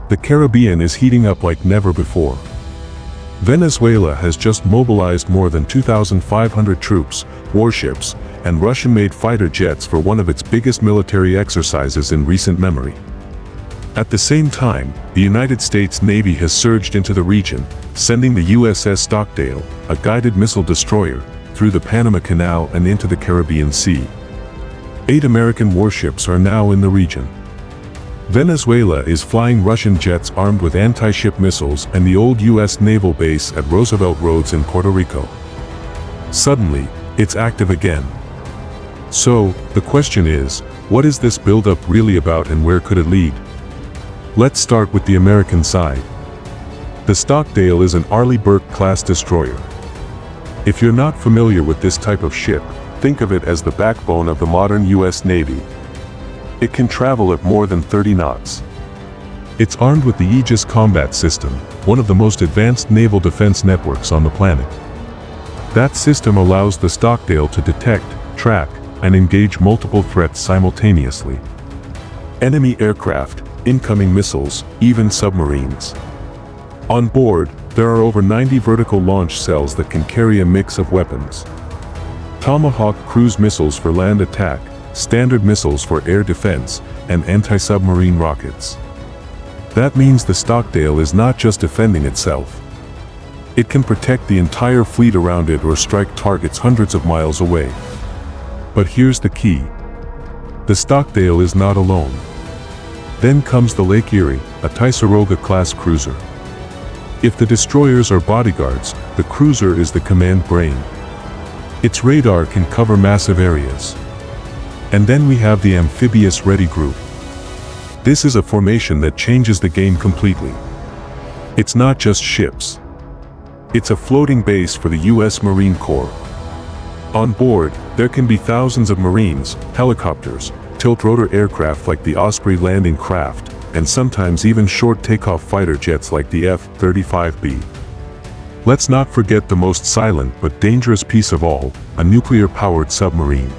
The Caribbean is heating up like never before. Venezuela has just mobilized more than 2,500 troops, warships, and Russian-made fighter jets for one of its biggest military exercises in recent memory. At the same time, the United States Navy has surged into the region, sending the USS Stockdale, a guided missile destroyer, through the Panama Canal and into the Caribbean Sea. 8 American warships are now in the region. Venezuela is flying Russian jets armed with anti-ship missiles and the old U.S. naval base at Roosevelt Roads in Puerto Rico. Suddenly, it's active again. So, the question is, what is this buildup really about and where could it lead? Let's start with the American side. The Stockdale is an Arleigh Burke-class destroyer. If you're not familiar with this type of ship, think of it as the backbone of the modern U.S. Navy. It can travel at more than 30 knots. It's armed with the Aegis Combat System, one of the most advanced naval defense networks on the planet. That system allows the Stockdale to detect, track, and engage multiple threats simultaneously. Enemy aircraft, incoming missiles, even submarines. On board, there are over 90 vertical launch cells that can carry a mix of weapons. Tomahawk cruise missiles for land attack, standard missiles for air defense, and anti-submarine rockets. That means the Stockdale is not just defending itself. It can protect the entire fleet around it or strike targets hundreds of miles away. But here's the key. The Stockdale is not alone. Then comes the Lake Erie, a Ticonderoga-class cruiser. If the destroyers are bodyguards, the cruiser is the command brain. Its radar can cover massive areas. And then we have the amphibious Ready Group. This is a formation that changes the game completely. It's not just ships. It's a floating base for the U.S. Marine Corps. On board, there can be thousands of Marines, helicopters, tilt-rotor aircraft like the Osprey landing craft, and sometimes even short takeoff fighter jets like the F-35B. Let's not forget the most silent but dangerous piece of all, a nuclear-powered submarine.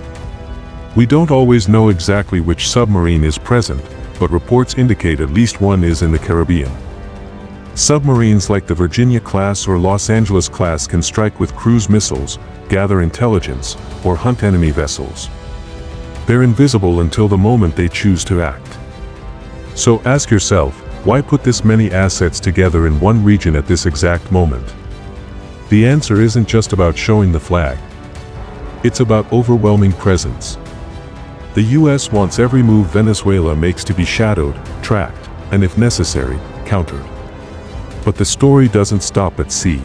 We don't always know exactly which submarine is present, but reports indicate at least one is in the Caribbean. Submarines like the Virginia-class or Los Angeles-class can strike with cruise missiles, gather intelligence, or hunt enemy vessels. They're invisible until the moment they choose to act. So ask yourself, why put this many assets together in one region at this exact moment? The answer isn't just about showing the flag. It's about overwhelming presence. The U.S. wants every move Venezuela makes to be shadowed, tracked, and if necessary, countered. But the story doesn't stop at sea.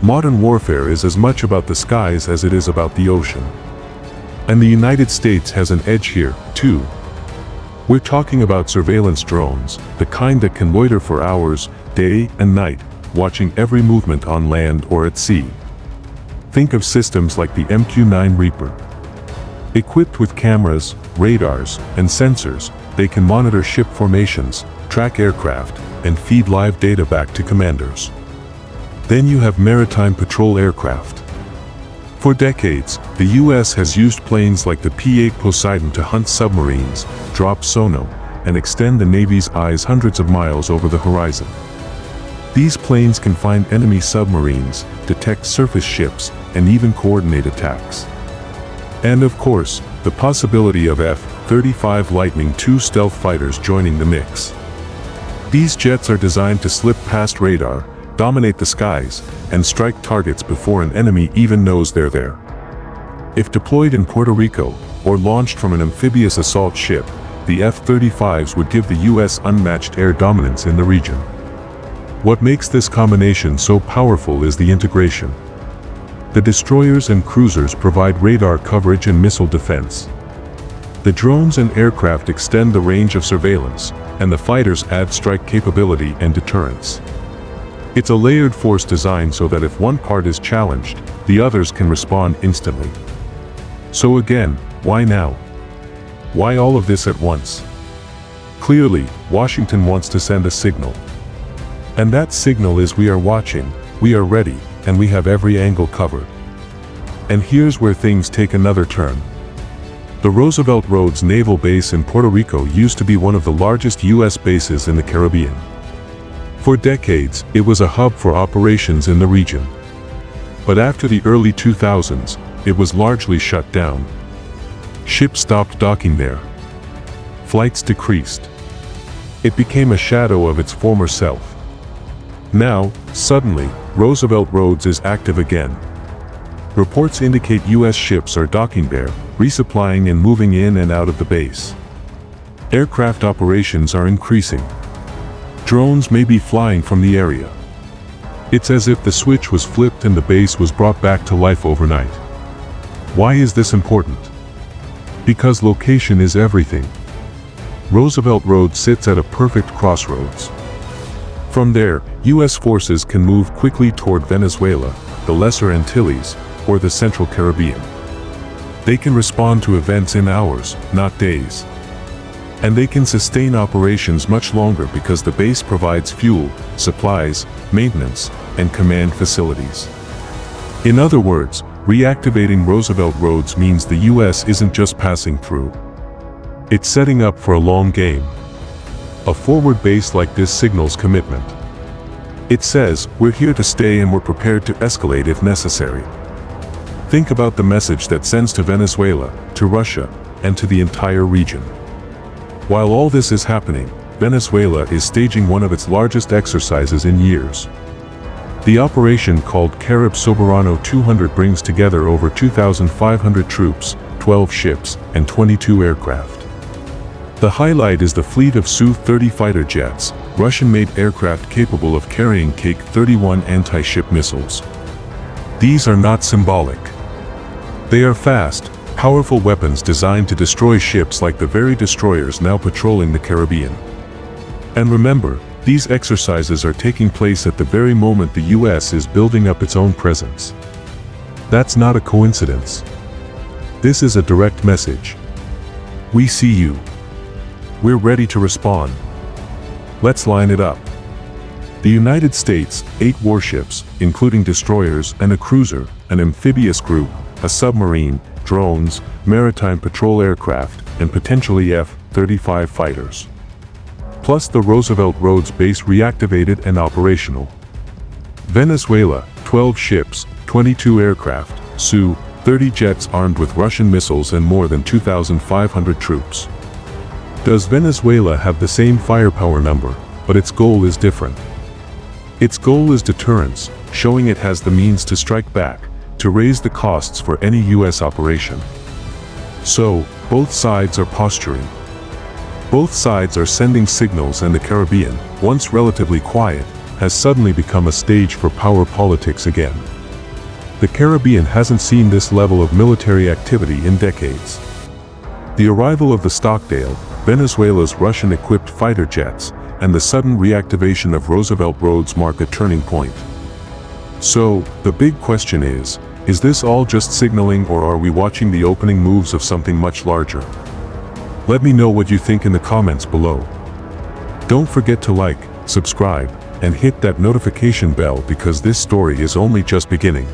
Modern warfare is as much about the skies as it is about the ocean. And the United States has an edge here, too. We're talking about surveillance drones, the kind that can loiter for hours, day and night, watching every movement on land or at sea. Think of systems like the MQ-9 Reaper. Equipped with cameras, radars, and sensors, they can monitor ship formations, track aircraft, and feed live data back to commanders. Then you have maritime patrol aircraft. For decades, the U.S. has used planes like the P-8 Poseidon to hunt submarines, drop sonar, and extend the Navy's eyes hundreds of miles over the horizon. These planes can find enemy submarines, detect surface ships, and even coordinate attacks. And of course, the possibility of F-35 Lightning II stealth fighters joining the mix. These jets are designed to slip past radar, dominate the skies, and strike targets before an enemy even knows they're there. If deployed in Puerto Rico, or launched from an amphibious assault ship, the F-35s would give the U.S. unmatched air dominance in the region. What makes this combination so powerful is the integration. The destroyers and cruisers provide radar coverage and missile defense. The drones and aircraft extend the range of surveillance, and the fighters add strike capability and deterrence. It's a layered force designed so that if one part is challenged, the others can respond instantly. So again, why now? Why all of this at once? Clearly, Washington wants to send a signal. And that signal is we are watching, we are ready, and we have every angle covered. And here's where things take another turn. The Roosevelt Roads naval base in Puerto Rico used to be one of the largest U.S. bases in the Caribbean. For decades, it was a hub for operations in the region. But after the early 2000s, it was largely shut down. Ships stopped docking there. Flights decreased. It became a shadow of its former self. Now, suddenly, Roosevelt Roads is active again. Reports indicate U.S. ships are docking there, resupplying and moving in and out of the base. Aircraft operations are increasing. Drones may be flying from the area. It's as if the switch was flipped and the base was brought back to life overnight. Why is this important? Because location is everything. Roosevelt Roads sits at a perfect crossroads. From there, U.S. forces can move quickly toward Venezuela, the Lesser Antilles, or the Central Caribbean. They can respond to events in hours, not days. And they can sustain operations much longer because the base provides fuel, supplies, maintenance, and command facilities. In other words, reactivating Roosevelt Roads means the U.S. isn't just passing through. It's setting up for a long game. A forward base like this signals commitment. It says, we're here to stay and we're prepared to escalate if necessary. Think about the message that sends to Venezuela, to Russia, and to the entire region. While all this is happening, Venezuela is staging one of its largest exercises in years. The operation called Caribe Soberano 200 brings together over 2,500 troops, 12 ships, and 22 aircraft. The highlight is the fleet of Su-30 fighter jets, Russian-made aircraft capable of carrying K-31 anti-ship missiles. These are not symbolic. They are fast, powerful weapons designed to destroy ships like the very destroyers now patrolling the Caribbean. And remember, these exercises are taking place at the very moment the U.S. is building up its own presence. That's not a coincidence. This is a direct message. We see you. We're ready to respond. Let's line it up. The United States, 8 warships, including destroyers and a cruiser, an amphibious group, a submarine, drones, maritime patrol aircraft, and potentially F-35 fighters. Plus the Roosevelt Roads base reactivated and operational. Venezuela, 12 ships, 22 aircraft, Su-30 jets armed with Russian missiles and more than 2,500 troops. Does Venezuela have the same firepower number, but its goal is different? Its goal is deterrence, showing it has the means to strike back, to raise the costs for any U.S. operation. So, both sides are posturing. Both sides are sending signals, and the Caribbean, once relatively quiet, has suddenly become a stage for power politics again. The Caribbean hasn't seen this level of military activity in decades. The arrival of the Stockdale, Venezuela's Russian-equipped fighter jets, and the sudden reactivation of Roosevelt Roads mark a turning point. So, the big question is this all just signaling, or are we watching the opening moves of something much larger? Let me know what you think in the comments below. Don't forget to like, subscribe, and hit that notification bell because this story is only just beginning.